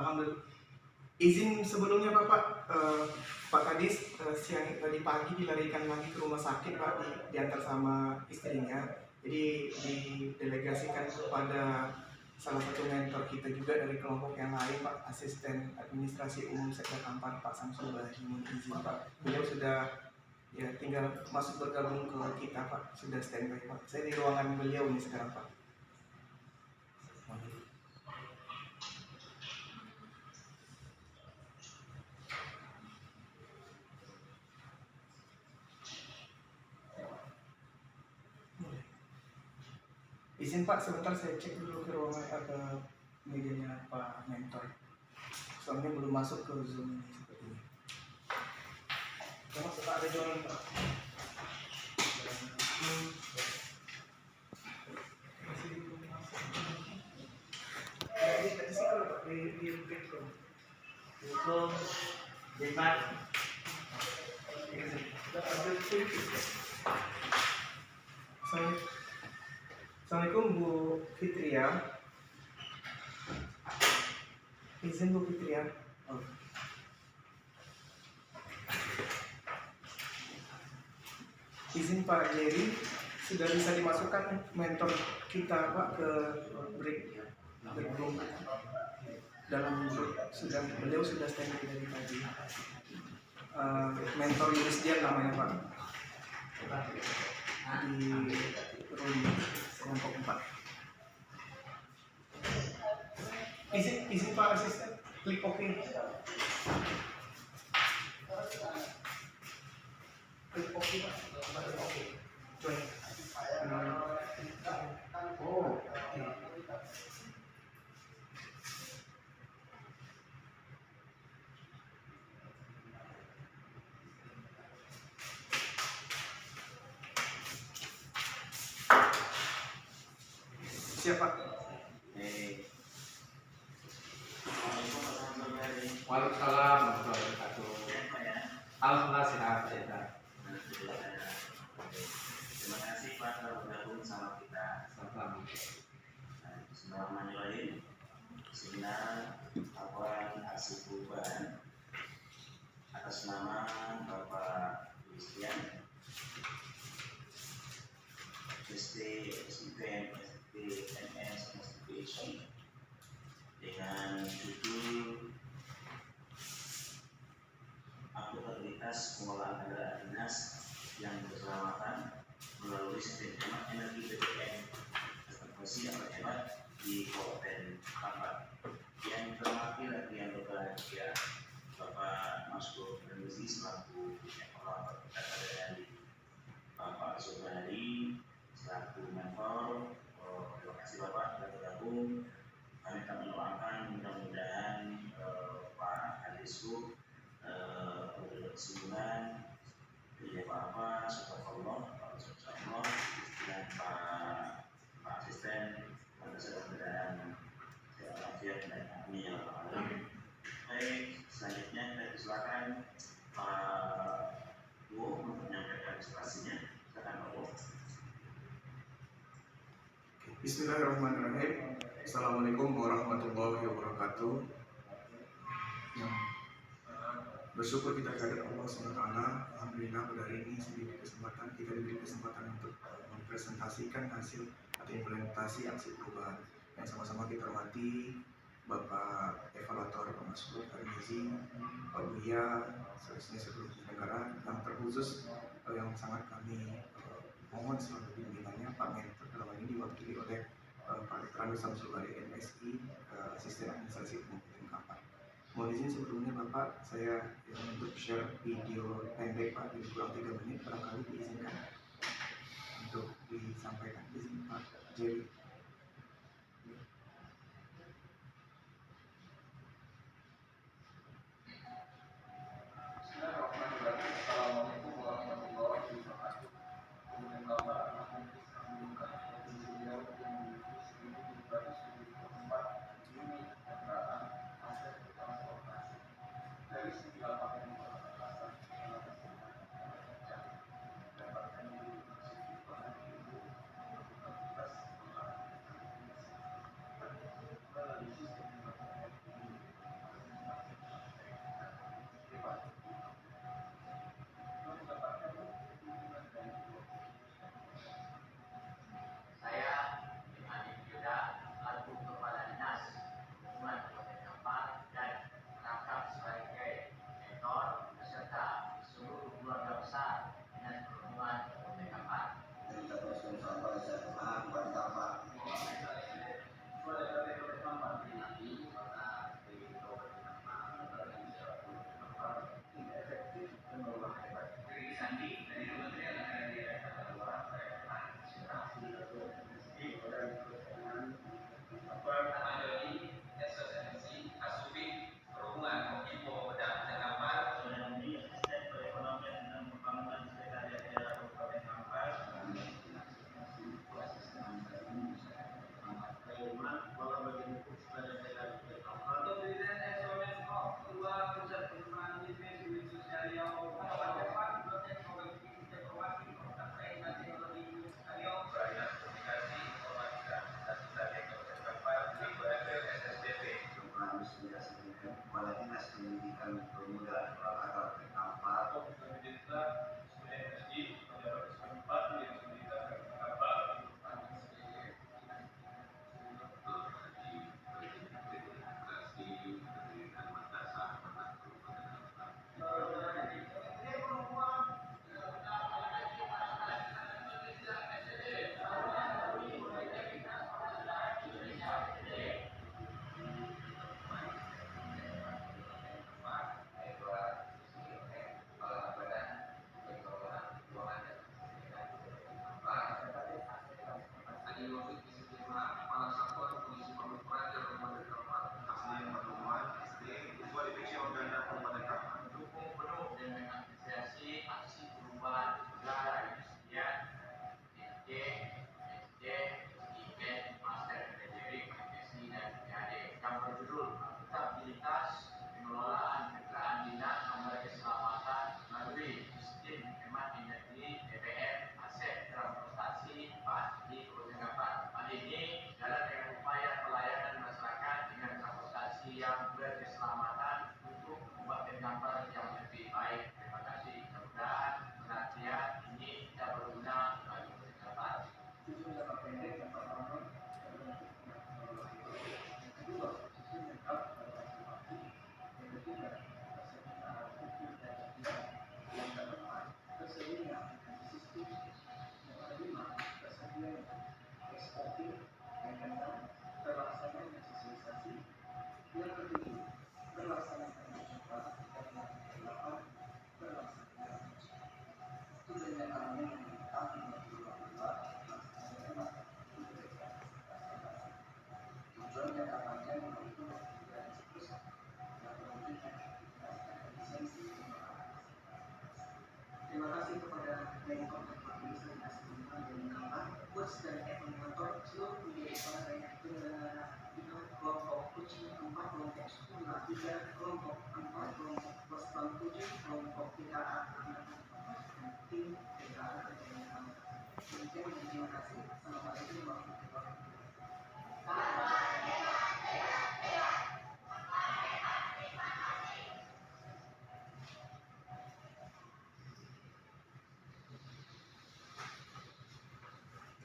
Alhamdulillah. Izin sebelumnya Bapak, Pak Kadis siang tadi pagi dilarikan lagi ke rumah sakit Pak, diantar sama istrinya. Jadi didelegasikan kepada salah satu mentor kita juga dari kelompok yang lain Pak, Asisten Administrasi Umum Sektor Kampar Pak Samsul Bahi. Mohon izin Pak, beliau sudah ya tinggal masuk bergabung ke kita Pak, sudah standby Pak. Saya di ruangan beliau ini sekarang Pak. Izin Pak, sebentar saya cek dulu ke ruangan ke mejanya Pak Mentor. Soalnya belum masuk ke Zoom ini sepertinya. Masuk Pak, ada jalan Pak. Masih belum masuk. Tadi sih kalau Pak di background. Itu Depan. Sudah ambil sedikit. Assalamualaikum Bu Fitria. Izin Bu Fitria. Oh. Izin Pak Jerry, sudah bisa dimasukkan mentor kita Pak ke break room. Dalam sudah beliau sudah standby dari tadi. Mentor Yurisdian namanya Pak. Di room kelompok 4. Izin Pak Asisten, klik OK. Klik OK Pak. Oke. Join. Oh, oke. Siapa? Waalaikumsalam warahmatullahi wabarakatuh. Alhamdulillah sehat ya. Terima kasih Pak telah bergabung sama kita. Selamat. Bismillahirrahmanirrahim. Seminar Awal Aksi Perubahan atas nama Bapak Yurisdian, STMS Investigation, dengan judul akuntabilitas pengelolaan anggaran dinas yang berkeselamatan melalui sistem hemat energi BBM konversi atau hemat di Kabupaten Kampar. Yang terhormat lagi yang berbahagia Bapak Maskur Permisi selaku evaluator data dari Bapak Subhari selaku mentor. Terima kasih Bapak telah bergabung. Kami akan mendoakan mudah-mudahan Pak Hadisku kesimpulan tidak apa-apa, subhanallah, subhanallah, dan Pak Asisten pada mudah-mudahan walafiat dan amin ya rabbal alamin. Baik, selanjutnya kita silakan Pak Bu untuk menyampaikan presentasinya. Silakan Pak Bu. Bismillahirrahmanirrahim. Assalamualaikum warahmatullahi wabarakatuh. Yang bersyukur kita kepada Allah SWT. Alhamdulillah pada hari ini kita diberi kesempatan untuk mempresentasikan hasil atau implementasi aksi perubahan yang sama-sama kita hormati Bapak Evaluator Pak Maskur Armizi, Pak Buya, seterusnya seluruh negara yang terkhusus yang sangat kami mohon selalu bimbingannya Pak Mentor dalam hal ini diwakili oleh Pak Rektor Samsul Bahi MSI, Asisten Administrasi Umum Kampar. Mohon izin sebelumnya Bapak, saya untuk share video pendek Pak, di kurang 3 menit, barangkali diizinkan untuk disampaikan. Izin Pak Jerry. Assalamualaikum warahmatullahi wabarakatuh.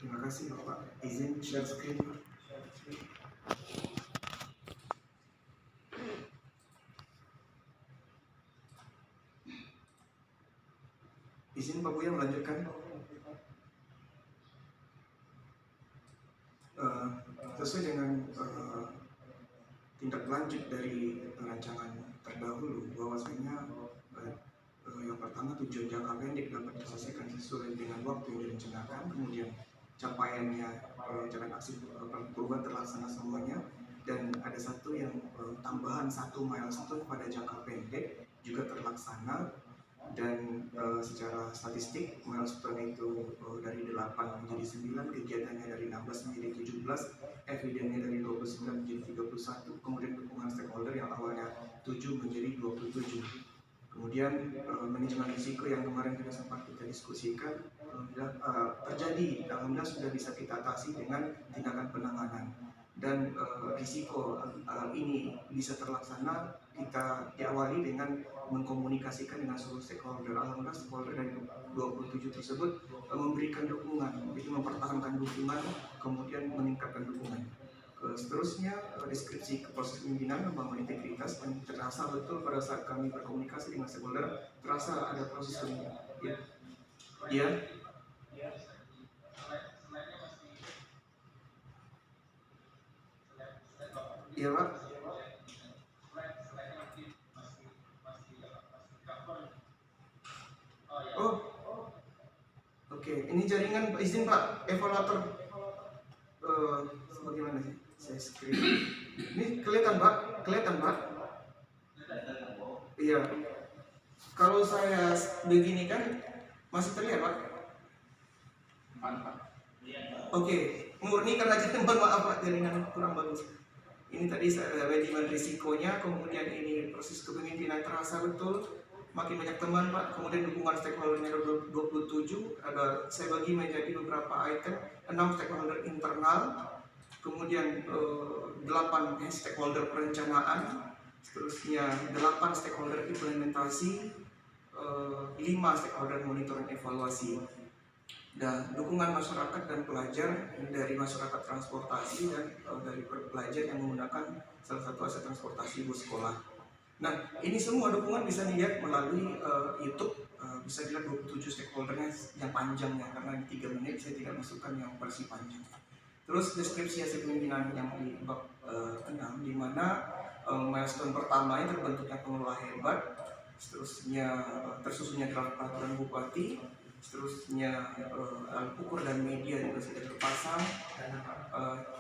Terima kasih Bapak. Izin share screen. Izin Pak Buya melanjutkan. Sesuai dengan tindak lanjut dari rancangan terdahulu, bahwasanya yang pertama tujuan jangka pendek dapat diselesaikan sesuai dengan waktu yang direncanakan, kemudian capaiannya jangan aksi perubahan terlaksana semuanya, dan ada satu yang tambahan satu milestone pada jangka pendek juga terlaksana. Dan secara statistik milestone itu dari 8 menjadi 9, kegiatannya dari 16 menjadi 17, evidennya dari 29 menjadi 31, kemudian dukungan stakeholder yang awalnya 7 menjadi 27. Kemudian manajemen risiko yang kemarin juga sempat kita diskusikan terjadi, alhamdulillah sudah bisa kita atasi dengan tindakan penanganan. Dan risiko ini bisa terlaksana kita diawali dengan mengkomunikasikan dengan seluruh stakeholder. Alhamdulillah stakeholder dari 27 tersebut memberikan dukungan, jadi mempertahankan dukungan, kemudian meningkatkan dukungan. Seterusnya deskripsi proses pimpinan membangun integritas, dan terasa betul pada saat kami berkomunikasi dengan stakeholder terasa ada proses pimpinan. Ya. Iya Pak. Oh, oke. Ini jaringan, izin Pak, evaluator. Bagaimana sih? Saya screen. Ini kelihatan Pak? Kelihatan Pak? Iya. Kalau saya begini kan masih terlihat Pak? Oke. Murni karena jaringan, maaf Pak, jaringan kurang bagus. Ini tadi manajemen risikonya, kemudian ini proses kepemimpinan terasa betul, makin banyak teman Pak, kemudian dukungan stakeholdernya 27, saya bagi menjadi beberapa item, 6 stakeholder internal, kemudian 8 stakeholder perencanaan, seterusnya 8 stakeholder implementasi, 5 stakeholder monitoring evaluasi. Dan dukungan masyarakat dan pelajar dari masyarakat transportasi dan dari pelajar yang menggunakan salah satu aset transportasi bus sekolah. Nah, ini semua dukungan bisa dilihat melalui YouTube, bisa dilihat 27 stakeholdernya yang panjangnya, karena di 3 menit saya tidak masukkan yang versi panjang. Terus deskripsi hasil pemimpinan yang di bab 6, di mana milestone pertamanya terbentuknya pengelola hebat, seterusnya tersusunnya draft peraturan bupati, seterusnya alat ukur dan media juga sudah terpasang,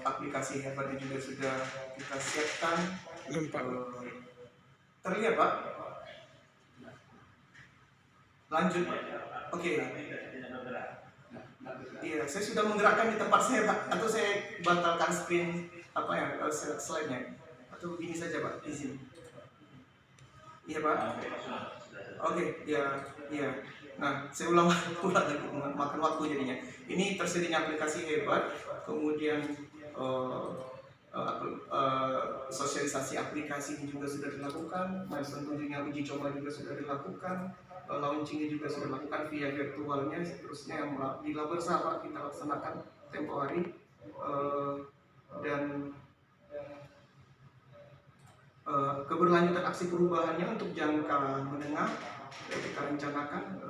aplikasi hebatnya juga sudah kita siapkan. Terlihat Pak? Lanjut Pak. Oke. Iya, saya sudah menggerakkan di tempat saya Pak, atau saya batalkan screen slide-nya, atau begini saja Pak, izin. Iya Pak. Oke, ya. Nah, saya ulang lagi, makan waktu jadinya. Ini tersedianya aplikasi hebat, kemudian sosialisasi aplikasi ini juga sudah dilakukan, tentunya uji coba juga sudah dilakukan, launchingnya juga sudah dilakukan via virtualnya, seterusnya yang di lab bersama kita laksanakan tempo hari, dan keberlanjutan aksi perubahannya untuk jangka menengah kita rencanakan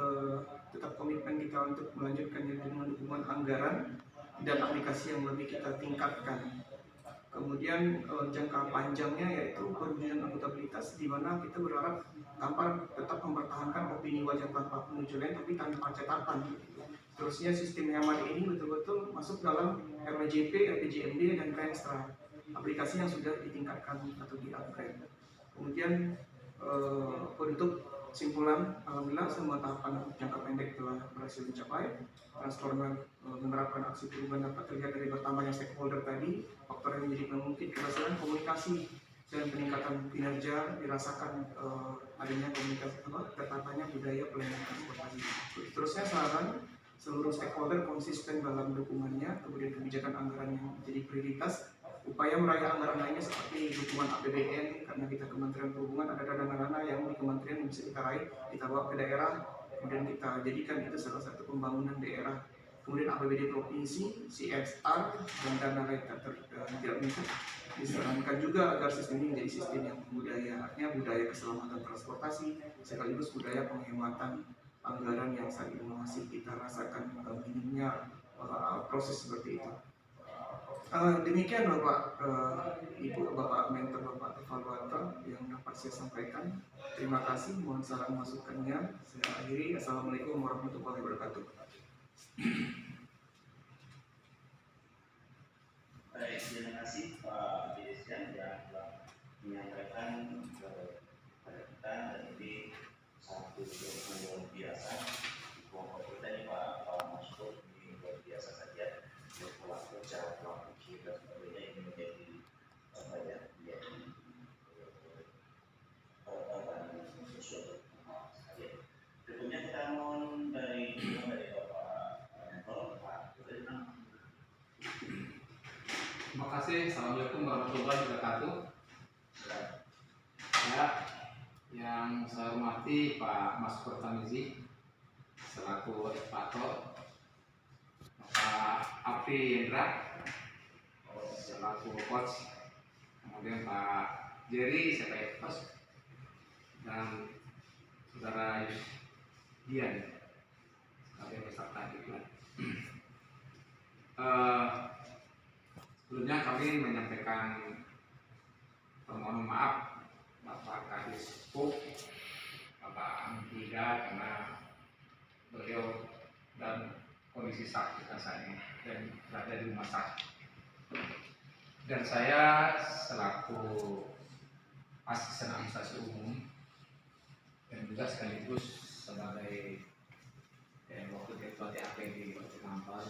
tetap komitmen kita untuk melanjutkannya dengan dukungan anggaran dan aplikasi yang lebih kita tingkatkan. Kemudian jangka panjangnya yaitu perwujudan akuntabilitas, di mana kita berharap Tampar tetap mempertahankan opini wajar tanpa penunjukan tapi tanpa catatan. Terusnya sistem hemat ini betul-betul masuk dalam RWJP, RPJMD, dan Renstra, aplikasi yang sudah ditingkatkan atau di-upgrade. Kemudian untuk Kesimpulan, alhamdulillah semua tahapan jangka pendek telah berhasil dicapai. Transformer menerapkan aksi perubahan dapat terlihat dari bertambahnya stakeholder tadi. Faktor yang menjadi pemungkin keberhasilan komunikasi dan peningkatan kinerja dirasakan adanya komunikasi tertapanya budaya pelayanan transportasi. Seterusnya saran seluruh stakeholder konsisten dalam dukungannya, kemudian kebijakan anggaran yang menjadi prioritas. Upaya meraih anggaran lainnya seperti dukungan APBN, karena kita Kementerian Perhubungan ada dana-dana yang di kementerian bisa kita raih, kita bawa ke daerah, kemudian kita jadikan itu salah satu pembangunan daerah. Kemudian APBD provinsi, CSR, dan dana lain tidak bisa disarankan juga agar sistem ini menjadi sistem yang budaya keselamatan transportasi sekaligus budaya penghematan anggaran yang saat ini masih kita rasakan minimnya proses seperti itu. Demikian Bapak Ibu, Bapak Mentor, Bapak Evaluator yang dapat saya sampaikan. Terima kasih, mohon saran masukannya. Saya akhiri. Assalamualaikum warahmatullahi wabarakatuh. Baik, terima kasih Pak Dirjen yang telah menyampaikan kepada kita, dan ini satu yang luar biasa. Kelompok kita ini Pak Maskur ini luar biasa saja. Pola kerja, pola pikir dan sebagainya ini menjadi apa ya, menjadi sesuatu sekali. Berikutnya kita mohon dari Bapak Mentor, Pak Dirjen. Terima kasih. Assalamualaikum warahmatullahi wabarakatuh. Ya, yang saya hormati Pak Mas Tamizi selaku evaluator, Pak Apri Yendra selaku coach, kemudian Pak Jerry sebagai coach, dan Saudara Dian sebagai peserta iklan. Sebelumnya kami menyampaikan permohonan maaf Bapak Kadis Puk, Bapak Amida, karena beliau dan kondisi sakit saat ini dan berada di rumah sakit. Dan saya selaku asisten administrasi umum dan juga sekaligus sebagai wakil ketua TAP di Kota Kampar,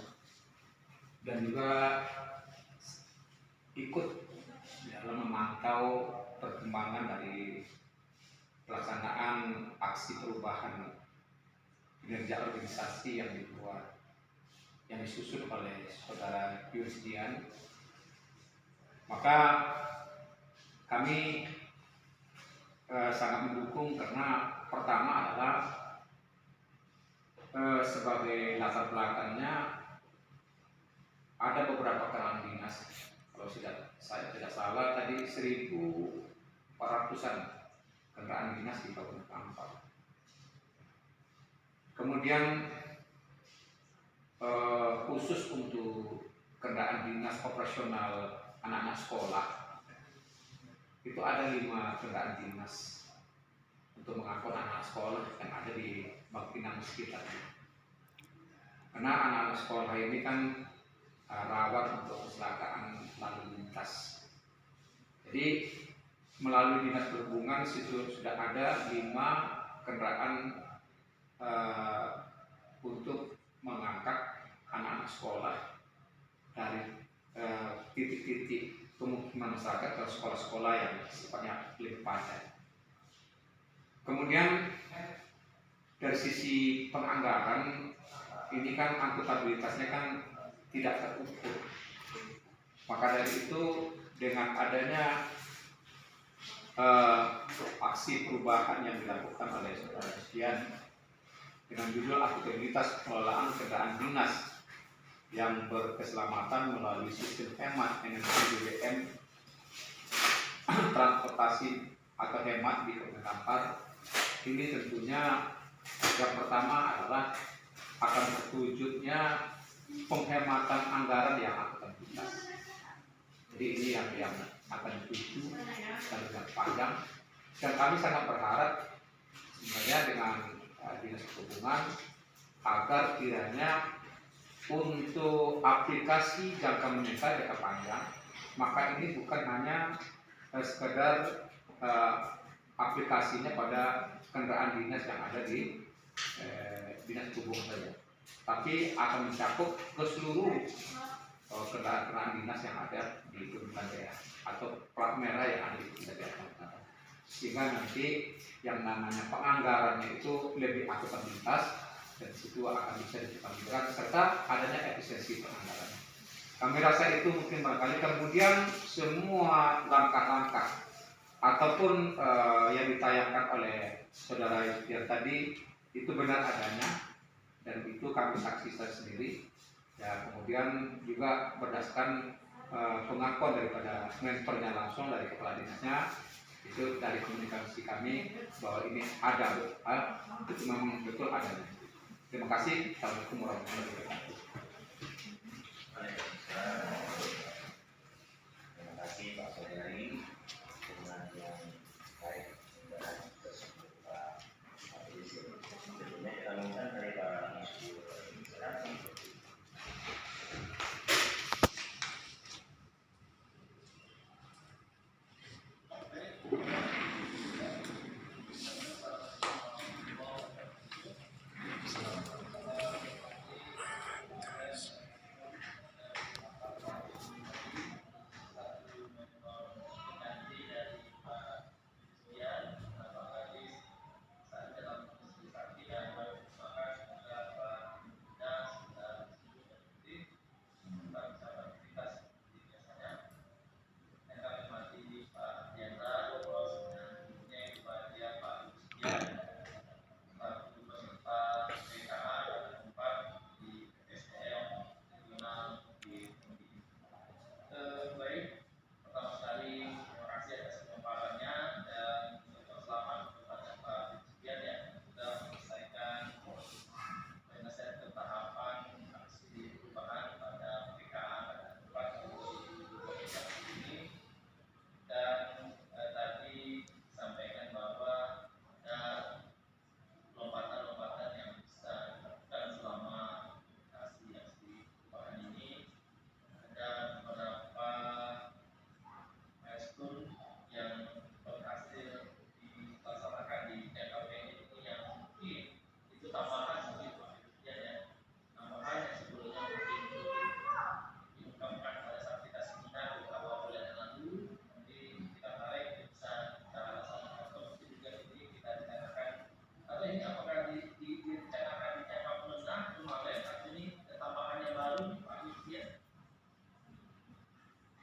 dan juga ikut dalam memantau perkembangan dari pelaksanaan aksi perubahan kinerja organisasi yang dibuat, yang disusun oleh Saudara Dian. Maka kami sangat mendukung, karena pertama adalah sebagai latar belakangnya ada beberapa kendaraan dinas. Kalau saya tidak salah tadi 1.400-an kendaraan dinas di Kabupaten Kampar. Kemudian khusus untuk kendaraan dinas operasional anak-anak sekolah itu ada 5 kendaraan dinas untuk mengangkut anak sekolah yang ada di Bangkinang sekitarnya. Karena anak-anak sekolah ini kan rawan untuk kecelakaan lalu lintas. Jadi melalui dinas perhubungan situ sudah ada 5 kendaraan untuk mengangkat anak-anak sekolah dari titik-titik pemukiman masyarakat ke sekolah-sekolah yang sifatnya lebih padat. Kemudian dari sisi penganggaran ini kan akuntabilitasnya kan tidak terukur. Maka dari itu dengan adanya aksi perubahan yang dilakukan oleh Saudara Dian dengan judul akuntabilitas pengelolaan kendaraan dinas yang berkeselamatan melalui sistem hemat energi BBM transportasi atau hemat di Kabupaten Kampar, ini tentunya yang pertama adalah akan terwujudnya penghematan anggaran yang akuntabilitas. Jadi ini yang akan dituju dalam panjang, dan kami sangat berharap sebenarnya dengan dinas perhubungan agar kiranya untuk aplikasi jangka menengah jangka panjang, maka ini bukan hanya sekedar aplikasinya pada kendaraan dinas yang ada di dinas perhubungan saja, tapi akan mencakup ke seluruh kendaraan dinas yang ada di Kementerian Daerah atau plat merah yang ada di Kementerian Daerah, sehingga nanti yang namanya penganggarannya itu lebih akuntabilitas dan situ akan bisa dipertanggungjawabkan serta adanya efisiensi penganggaran. Kami rasa itu mungkin barangkali. Kemudian semua langkah-langkah ataupun yang ditayangkan oleh saudara yang tadi itu benar adanya dan itu kami saksikan sendiri. Ya, kemudian juga berdasarkan pengakuan daripada mentornya langsung dari kepala dinasnya, itu dari komunikasi kami bahwa ini ada, itu memang betul adanya. Terima kasih. Assalamualaikum warahmatullahi wabarakatuh. Terima kasih Pak Saudari dengan yang baik dan tersebut Pak Polisi. Sebelumnya kita minta dari Pak Muslim.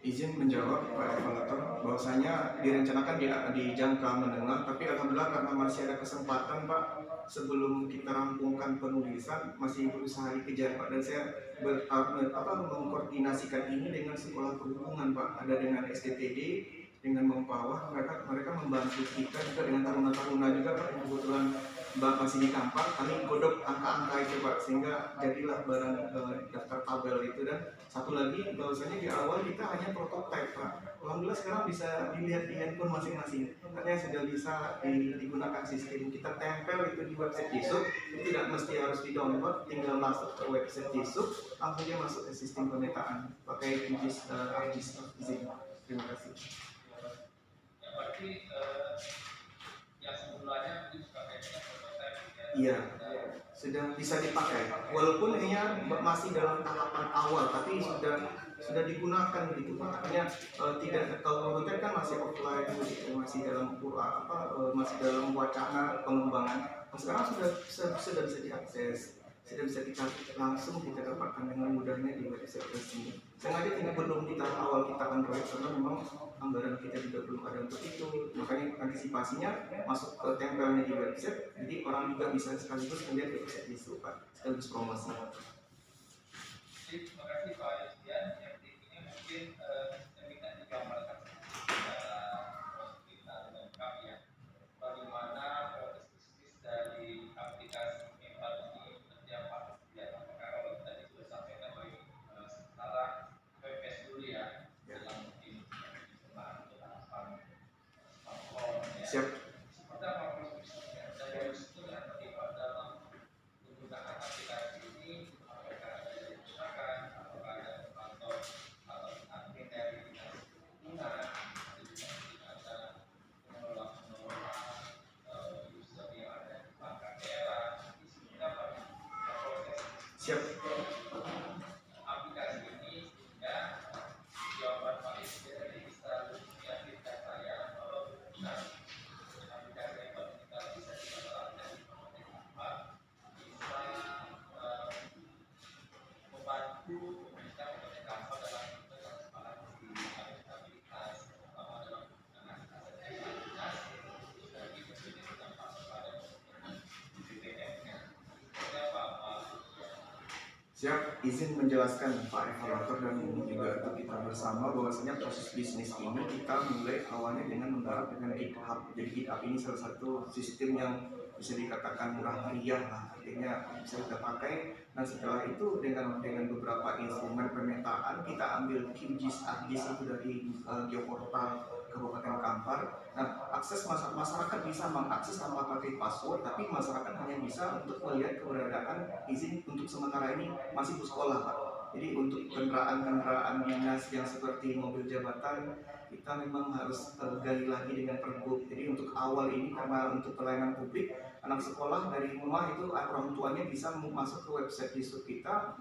Izin menjawab Pak Evaluator bahwasanya direncanakan di jangka menengah, tapi alhamdulillah karena masih ada kesempatan Pak, sebelum kita rampungkan penulisan masih berusaha dikejar Pak, dan saya mengkoordinasikan ini dengan sekolah perhubungan Pak, ada dengan STTD, dengan Mempawah, mereka membantu kita juga dengan taruna-taruna juga Pak, yang kebetulan Mbak masih di Kampar, kami godok angka-angka itu Pak, sehingga jadilah barang daftar tabel itu. Dan satu lagi bahwasanya di awal kita hanya prototipe Pak, alhamdulillah sekarang bisa dilihat di handphone masing-masing, katanya sudah bisa digunakan sistem, kita tempel itu di website Jisub, itu tidak mesti harus di download, tinggal masuk ke website Jisub, langsung dia masuk ke sistem pemetaan pakai ArcGIS. Terima kasih. Ya, berarti yang sebelumnya itu juga kayaknya prototipe. Iya, sudah bisa dipakai. Walaupun hanya masih dalam tahapan awal, tapi sudah digunakan begitu Pak. Artinya tidak, kalau prototipe kan masih offline, masih dalam masih dalam wacana pengembangan. Sekarang sudah bisa diakses, sudah bisa kita langsung kita dapatkan dengan mudahnya di website resmi. Sengaja tidak belum di tahap awal kita Android karena memang anggaran kita juga belum ada untuk itu, makanya antisipasinya masuk ke tempelnya di website, jadi orang juga bisa sekaligus melihat website itu Pak, sekaligus promosi. Terima kasih Pak Yustian. Yang ini mungkin saya minta digambarkan kita lengkap ya, bagaimana bisnis dari aplikasi Member ini kerja Pak Yustian. Apakah kalau tadi sudah sampaikan baik secara website dulu ya, dalam mungkin Siap. seperti apa prosesnya dari situ nanti dalam menggunakan aplikasi ini, apakah ada yang digunakan, apakah ada Siap, izin menjelaskan Pak Evaluator dan ini juga untuk kita bersama bahwasanya proses bisnis ini kita mulai awalnya dengan menggarap dengan GitHub. Jadi GitHub ini salah satu sistem yang bisa dikatakan murah meriah lah, artinya bisa kita pakai. Dan setelah itu dengan beberapa instrumen pemetaan kita ambil QGIS, ArcGIS itu dari Geoportal Kabupaten Kampar. Nah, akses masyarakat bisa mengakses tanpa pakai password, tapi masyarakat hanya bisa untuk melihat keberadaan izin untuk sementara ini masih sekolah, Pak. Jadi untuk kendaraan dinas yang seperti mobil jabatan kita memang harus gali lagi dengan Pergub. Jadi untuk awal ini karena untuk pelayanan publik anak sekolah dari rumah itu orang tuanya bisa masuk ke website distrik kita,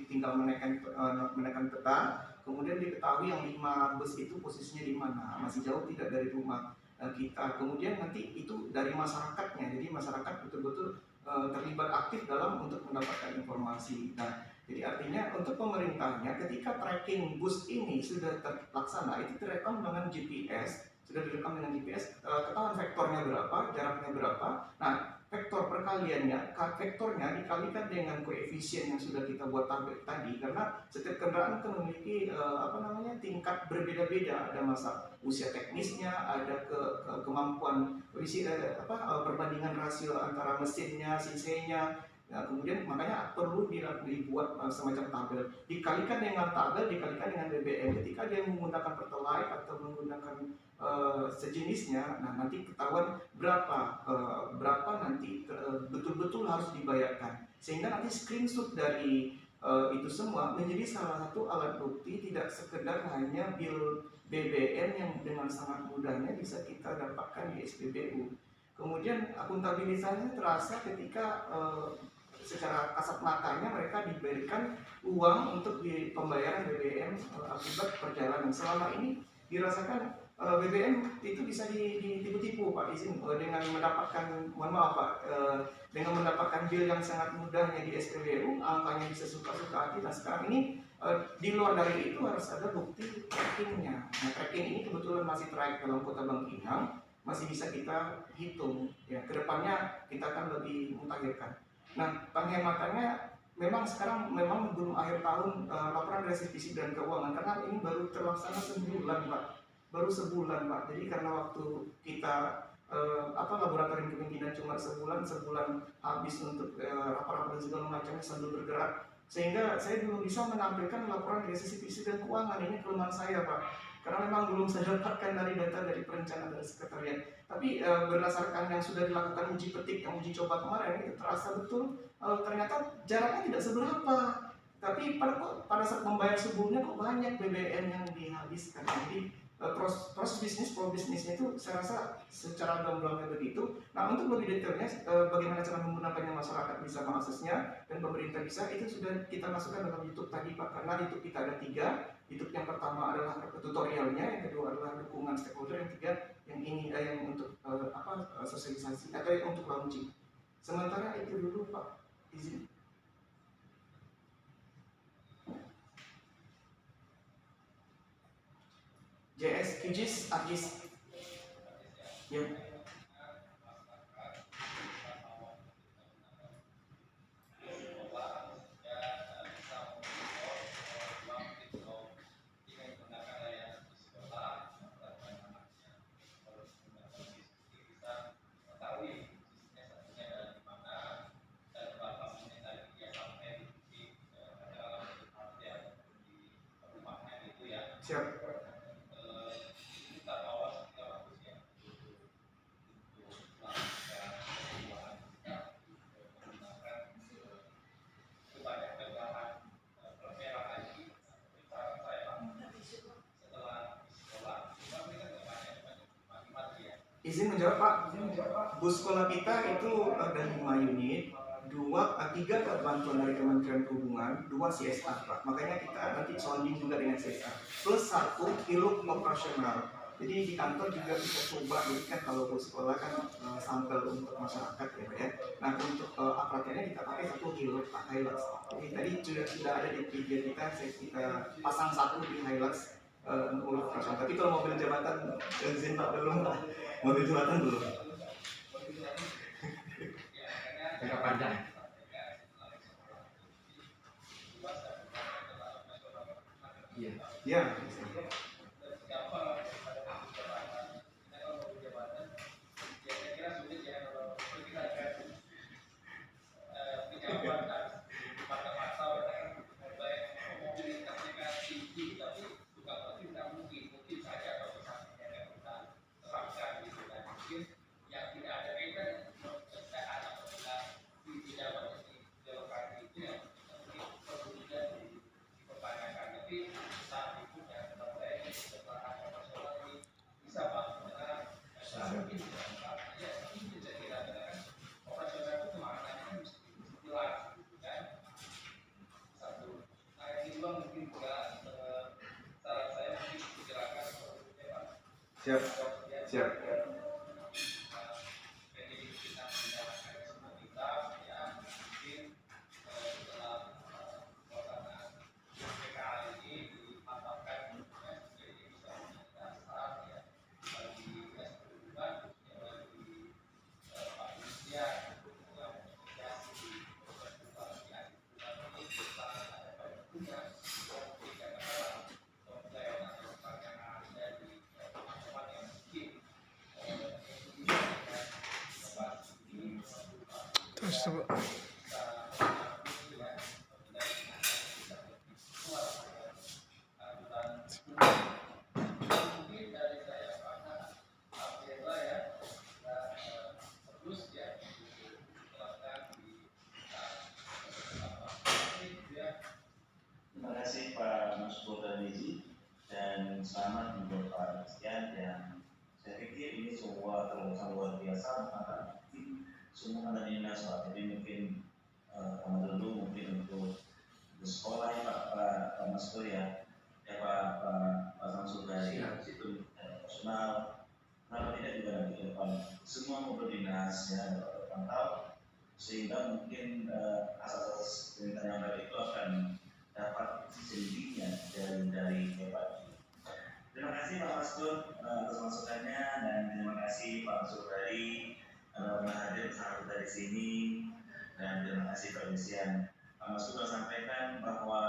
tinggal menekan peta, kemudian diketahui yang 5 bus itu posisinya di mana, masih jauh tidak dari rumah kita. Kemudian nanti itu dari masyarakatnya, jadi masyarakat betul-betul terlibat aktif dalam untuk mendapatkan informasi. Nah, jadi artinya untuk pemerintahnya ketika tracking bus ini sudah terlaksana, itu direkam dengan GPS, sudah direkam dengan GPS, ketahuan vektornya berapa, jaraknya berapa. Nah, vektor perkaliannya, vektornya dikalikan dengan koefisien yang sudah kita buat tabel tadi, karena setiap kendaraan itu memiliki tingkat berbeda-beda. Ada masa usia teknisnya, ada kemampuan perbandingan rasio antara mesinnya, cc-nya. Nah, kemudian makanya perlu dibuat semacam tabel, dikalikan dengan tabel, dikalikan dengan BBM. Ketika dia menggunakan Pertalite atau menggunakan sejenisnya, nah nanti ketahuan berapa nanti betul-betul harus dibayarkan, sehingga nanti screenshot dari itu semua menjadi salah satu alat bukti, tidak sekedar hanya bill BBM yang dengan sangat mudahnya bisa kita dapatkan di SPBU. Kemudian akuntabilitasnya terasa ketika secara kasat matanya mereka diberikan uang untuk pembayaran BBM akibat perjalanan. Selama ini dirasakan BBM itu bisa ditipu-tipu, Pak, izin dengan mendapatkan, mohon maaf Pak, dengan mendapatkan bill yang sangat mudahnya di SPBU, angkanya bisa suka-suka hati. Nah sekarang ini di luar dari itu harus ada bukti trackingnya. Nah tracking ini kebetulan masih track dalam Kota Bangkinang, masih bisa kita hitung. Ya, kedepannya kita akan lebih mutakhirkan. Nah penghematannya memang sekarang belum akhir tahun laporan resip fisik dan keuangan, karena ini baru terlaksana sebulan, Pak. Baru sebulan, Pak. Jadi karena waktu kita laboratorium kepemimpinan cuma sebulan habis untuk rapor-rapor dan segala macamnya sambil bergerak, sehingga saya belum bisa menampilkan laporan resip fisik dan keuangan. Ini kelemahan saya, Pak, karena memang belum saya dapatkan dari data dari perencanaan dan sekretariat. Tapi berdasarkan yang sudah dilakukan uji petik, yang uji coba kemarin, itu terasa betul ternyata jaraknya tidak seberapa. Tapi pada saat membayar sebelumnya kok banyak BBM yang dihabiskan. Jadi proses bisnis, bisnisnya itu saya rasa secara gamblang begitu. Nah untuk lebih detailnya bagaimana cara menggunakannya masyarakat bisa mengaksesnya dan pemerintah bisa, itu sudah kita masukkan dalam YouTube tadi, Pak. Karena YouTube kita ada 3. YouTube yang pertama adalah tutorialnya, yang kedua adalah dukungan stakeholder, yang ketiga yang ini yang untuk sosialisasi atau yang untuk launching. Sementara itu dulu, Pak, izin. JS, QGIS, ArcGIS. Ya. Siap. Izin menjawab, Pak. Bus sekolah kita itu ada 5 unit, 3 bantuan dari Kementerian Perhubungan, 2 CSR, Pak. Makanya kita nanti sounding juga dengan CSR. Plus 1 pilot operasional. Jadi di kantor juga bisa coba, jadi kan kalau bus sekolah kan sampel untuk masyarakat ya, Pak ya. Nah untuk aparatnya kita pakai 1 pilot Pak Hilux. Jadi tadi sudah ada di video kita pasang 1 di Hilux untuk operasional. Tapi kalau mobil jabatan izin Pak belum, Pak. Mobil jabatan belum. Jangka panjang. Ya. gampang daripada jabatan. Kita kalau mau jabatan, ya saya kira sulit ya kalau kita akan pejabat di mata-mata orang baik mobilitasnya kan tinggi, tapi bukan berarti tidak mungkin saja kalau misalnya yang kita terapkan gitu kan. Mungkin yang tidak ada kaitan dengan pekerjaan apabila di pejabat ini birokrasi itu yang mungkin perlu juga dipertanyakan. Tapi saat itu yang tempat saya ini setelah nasional ini bisa benar mungkin ya mungkin saya kira karena kan operasional itu maknanya kan mesti jelas gitu kan. Satu, nah yang kedua mungkin juga saran saya mungkin dijelaskan seperti Pak. Siap. Siap. Jadi kita menjalankan semua kita ya mungkin setelah pelaksanaan PKL ini dimantapkan ya jadi bisa menjadi dasar ya bagi dinas perhubungan ya bagi Pak Yusya yang menginisiasi proses perubahan ini kita ada pada tugas mungkin katakanlah komplain atau pertanyaan dari teman-teman yang mungkin Terus coba. Terima kasih Pak Mas Kodanizi dan selamat untuk Pak Sekian yang saya pikir ini sebuah terobosan luar biasa karena semua ada dinas Pak. Jadi mungkin dulu mungkin untuk sekolah ya Pak Mas Ko ya Pak Samsul dari situ personal. Kenapa tidak juga nanti ke depan semua mobil dinas ya pantau sehingga mungkin asas-asas perintah yang baik itu akan dapat selebihnya dari Bapak ini. Terima kasih Pak Mastur atas masukannya dan terima kasih Pak Masudari pernah hadir bersama kita di sini dan terima kasih Pak Lucian. Pak Mastur sudah sampaikan bahwa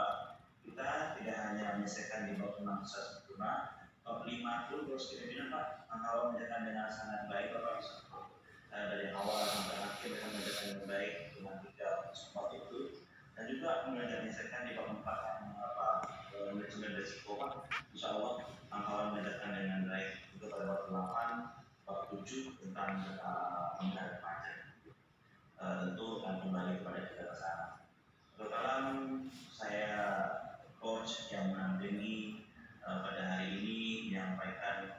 kita tidak hanya menyelesaikan di bab 6 sempurna, bab 5 pun terus kita Pak kalau menjalankan dengan sangat baik Bapak bisa dari awal sampai akhir akan menjalankan dengan baik dengan 3 bab itu. Dan juga menyelesaikan di bab 4 manajemen risiko insya Allah angkawan menjalankan dengan baik itu pada bab 8 bab 7 tentang pembayaran pajak tentu akan kembali kepada kita ke sana. Dalam saya coach yang mendampingi pada hari ini menyampaikan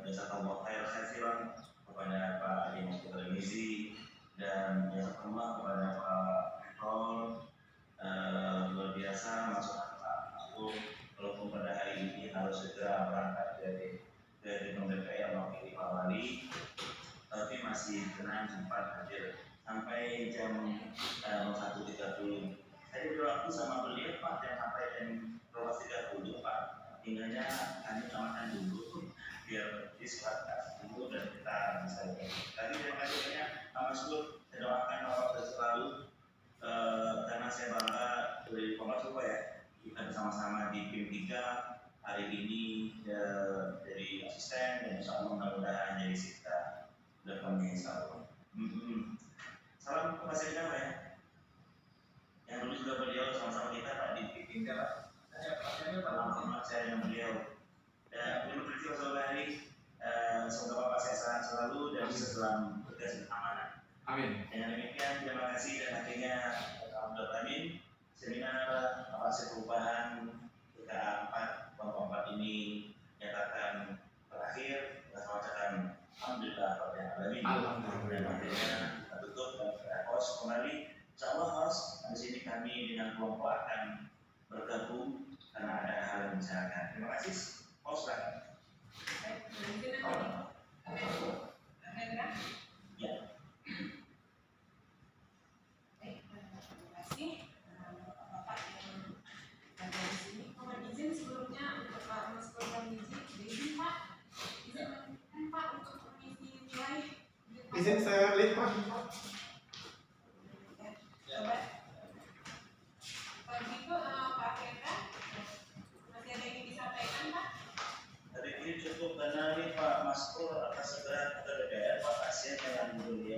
jazakallahu khair khairan kepada Pak Adi Mas Mizi dan jazakallahu kepada Pak Rektor luar biasa masukan aku walaupun pada hari ini harus segera berangkat dari gedung DPR mewakili Pak Wali tapi masih tenang sempat hadir sampai jam 1.30. Saya berwaktu sama beliau Pak jam sampai jam 12.30 Pak. Tinggalnya kami makan dulu biar istirahat dulu dan kita bisa. Tadi terima kasih banyak Pak Masud. Saya doakan Bapak selalu karena saya bangga dari Kompas ya kita bersama-sama di PIM 3 hari ini dari asisten dan insya Allah mudah-mudahan jadi kita depannya insya Allah. Salam kepada saya ya yang dulu juga beliau sama-sama kita Pak di PIM 3 Pak. Salam hormat saya dengan beliau dan terima kasih Pak Hari semoga Bapak sehat selalu dan bisa selalu bertugas dengan amanah. Amin. Dengan demikian terima kasih dan akhirnya Alhamdulillah amin seminar aplikasi perubahan PKA 4 kelompok 4 ini nyatakan berakhir dan bacakan Alhamdulillah pada alamin. Dan akhirnya kita tutup dan kita host kembali. Insyaallah host di sini kami dengan kelompok akan bergabung karena ada hal yang dibicarakan. Terima kasih host lah. Ya. Izin saya lihat Pak. Kalau gitu Pak Fenda masih akan turun di